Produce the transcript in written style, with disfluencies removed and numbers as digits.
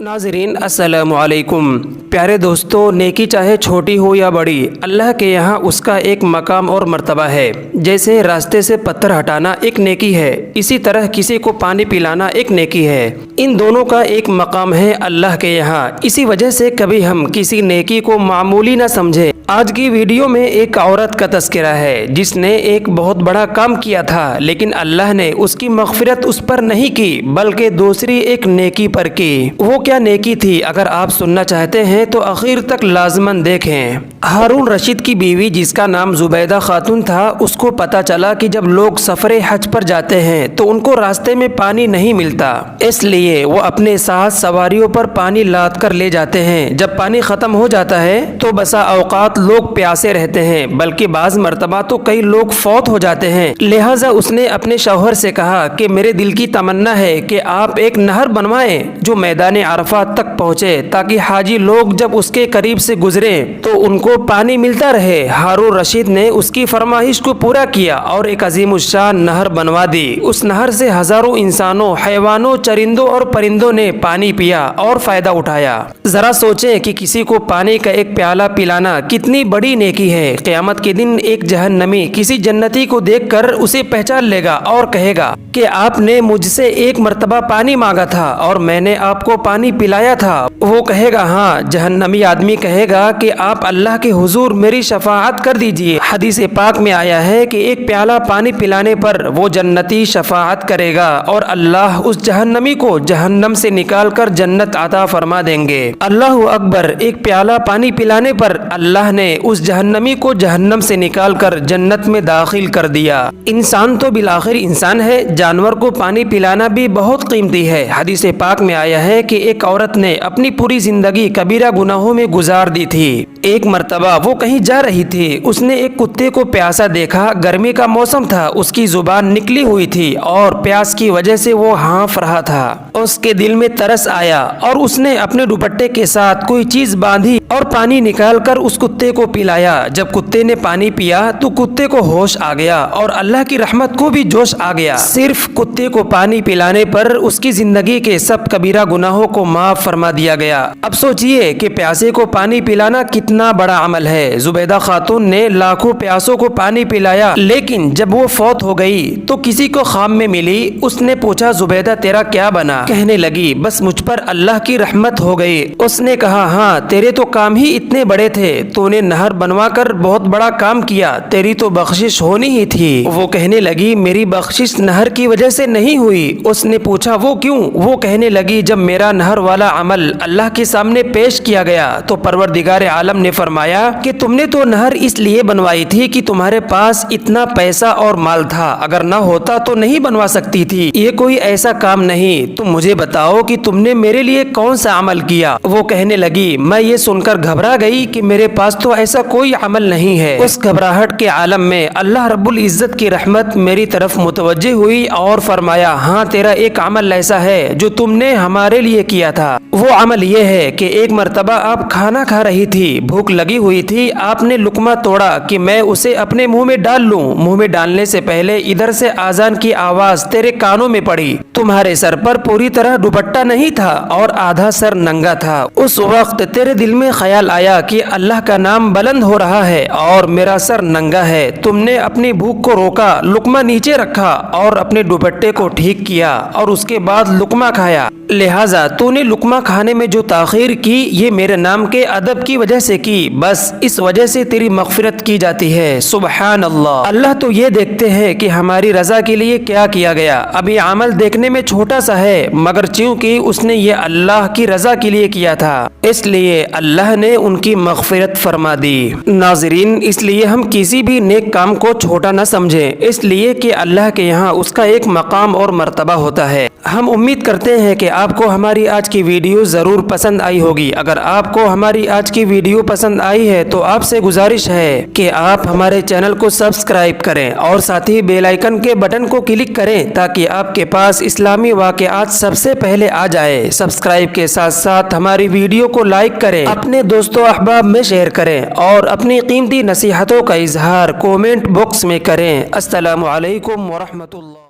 नाज़रीन अस्सलामु अलैकुम। प्यारे दोस्तों, नेकी चाहे छोटी हो या बड़ी, अल्लाह के यहाँ उसका एक मकाम और मर्तबा है। जैसे रास्ते से पत्थर हटाना एक नेकी है, इसी तरह किसी को पानी पिलाना एक नेकी है। इन दोनों का एक मकाम है अल्लाह के यहाँ। इसी वजह से कभी हम किसी नेकी को मामूली ना समझे। आज की वीडियो में एक औरत का तस्करा है जिसने एक बहुत बड़ा काम किया था, लेकिन अल्लाह ने उसकी मग़फ़िरत उस पर नहीं की बल्कि दूसरी एक नेकी पर की। वो क्या नेकी थी, अगर आप सुनना चाहते हैं तो आखिर तक लाज़मन देखें। हारून रशीद की बीवी जिसका नाम जुबैदा खातून था, उसको पता चला कि जब लोग सफ़र हज पर जाते हैं तो उनको रास्ते में पानी नहीं मिलता, इसलिए वो अपने साथ सवारियों पर पानी लाद कर ले जाते हैं। जब पानी ख़त्म हो जाता है तो बसा औकात लोग प्यासे रहते हैं, बल्कि बाज़ मरतबा तो कई लोग फौत हो जाते हैं। लिहाजा उसने अपने शौहर से कहा कि मेरे दिल की तमन्ना है कि आप एक नहर बनवाएं जो मैदान अरफात तक पहुँचे, ताकि हाजी लोग जब उसके करीब से गुजरे तो उनको पानी मिलता रहे। हारून रशीद ने उसकी फरमाइश को पूरा किया और एक अजीमुशान नहर बनवा दी। उस नहर से हजारों इंसानों, हैवानों, चरिंदों और परिंदों ने पानी पिया और फायदा उठाया। जरा सोचें कि किसी को पानी का एक प्याला पिलाना कितनी बड़ी नेकी है। क़यामत के दिन एक जहन्नमी किसी जन्नती को देखकर उसे पहचान लेगा और कहेगा कि आपने मुझसे एक मर्तबा पानी मांगा था और मैंने आपको पानी पिलाया था। वो कहेगा हाँ। जहन्नमी आदमी कहेगा कि आप अल्लाह के हुजूर मेरी शफाअत कर दीजिए। हदीस पाक में आया है कि एक प्याला पानी पिलाने पर वो जन्नती शफाअत करेगा और अल्लाह उस जहन्नमी को जहन्नम से निकाल कर जन्नत अता फरमा देंगे। अल्लाहु अकबर। एक प्याला पानी पिलाने पर अल्लाह ने उस जहन्नमी को जहन्नम से निकाल कर जन्नत में दाखिल कर दिया। इंसान तो बिलाखिर इंसान है, जानवर को पानी पिलाना भी बहुत कीमती है। हदीस पाक में आया है कि एक औरत ने अपनी पूरी जिंदगी कबीरा गुनाहों में गुजार दी थी। एक मर्तबा वो कहीं जा रही थी, उसने एक कुत्ते को प्यासा देखा। गर्मी का मौसम था, उसकी जुबान निकली हुई थी और प्यास की वजह से वो हाँफ रहा था। उसके दिल में तरस आया और उसने अपने दुपट्टे के साथ कोई चीज बांधी और पानी निकाल कर उस कुत्ते को पिलाया। जब कुत्ते ने पानी पिया तो कुत्ते को होश आ गया और अल्लाह की रहमत को भी जोश आ गया। सिर्फ कुत्ते को पानी पिलाने पर उसकी जिंदगी के सब कबीरा गुनाहों को माफ फरमा दिया गया। अब सोचिए कि प्यासे को पानी पिलाना कितना बड़ा अमल है। जुबैदा खातून ने लाखों प्यासों को पानी पिलाया, लेकिन जब वो फौत हो गई तो किसी को ख्वाब में मिली। उसने पूछा, जुबैदा तेरा क्या बना? कहने लगी, बस मुझ पर अल्लाह की रहमत हो गई। उसने कहा, हाँ तेरे तो काम ही इतने बड़े थे, तूने नहर बनवा कर बहुत बड़ा काम किया, तेरी तो बख्शिश होनी ही थी। वो कहने लगी, मेरी बख्शिश नहर की वजह से नहीं हुई। उसने पूछा, वो क्यों? वो कहने लगी, जब मेरा नहर वाला अमल अल्लाह के सामने पेश किया गया तो परवरदिगार आलम ने फरमाया कि तुमने तो नहर इसलिए बनवाई थी कि तुम्हारे पास इतना पैसा और माल था, अगर ना होता तो नहीं बनवा सकती थी। ये कोई ऐसा काम नहीं। तुम मुझे बताओ कि तुमने मेरे लिए कौन सा अमल किया? वो कहने लगी, मैं ये सुनकर घबरा गई कि मेरे पास तो ऐसा कोई अमल नहीं है। उस घबराहट के आलम में अल्लाह रब्बुल इज्जत की रहमत मेरी तरफ मुतवज्जे हुई और फरमाया, हाँ तेरा एक अमल ऐसा है जो तुमने हमारे लिए किया था। वो अमल ये है कि एक मर्तबा आप खाना खा रही थी, भूख लगी हुई थी, आपने लुकमा तोड़ा कि मैं उसे अपने मुंह में डाल लूं। मुंह में डालने से पहले इधर से आजान की आवाज तेरे कानों में पड़ी। तुम्हारे सर पर पूरी तरह दुपट्टा नहीं था और आधा सर नंगा था। उस वक्त तेरे दिल में ख्याल आया कि अल्लाह का नाम बुलंद हो रहा है और मेरा सर नंगा है। तुमने अपनी भूख को रोका, लुकमा नीचे रखा और अपने दुपट्टे को ठीक किया और उसके बाद लुकमा खाया। लिहाजा तूने लुकमा खाने में जो ताखीर की, ये मेरे नाम के अदब की वजह से की। बस इस वजह से तेरी मग़फ़िरत की जाती है। सुबहान अल्लाह। अल्लाह तो ये देखते हैं कि हमारी रजा के लिए क्या किया गया। अब ये अमल देखने में छोटा सा है, मगर चूंकि उसने ये अल्लाह की रजा के लिए किया था, इसलिए अल्लाह ने उनकी मग़फ़िरत फरमा दी। नाज़रीन, इसलिए हम किसी भी नेक काम को छोटा न समझें, इसलिए कि अल्लाह के यहाँ उसका एक मकाम और मर्तबा होता है। हम उम्मीद करते हैं कि आपको हमारी आज की वीडियो ज़रूर पसंद आई होगी। अगर आपको हमारी आज की वीडियो पसंद आई है तो आपसे गुजारिश है कि आप हमारे चैनल को सब्सक्राइब करें और साथ ही बेल आइकन के बटन को क्लिक करें ताकि आपके पास इस्लामी वाक़यात सबसे पहले आ जाए। सब्सक्राइब के साथ साथ हमारी वीडियो को लाइक करें, अपने दोस्तों अहबाब में शेयर करें और अपनी कीमती नसीहतों का इजहार कमेंट बॉक्स में करें। अस्सलामु अलैकुम व रहमतुल्लाह।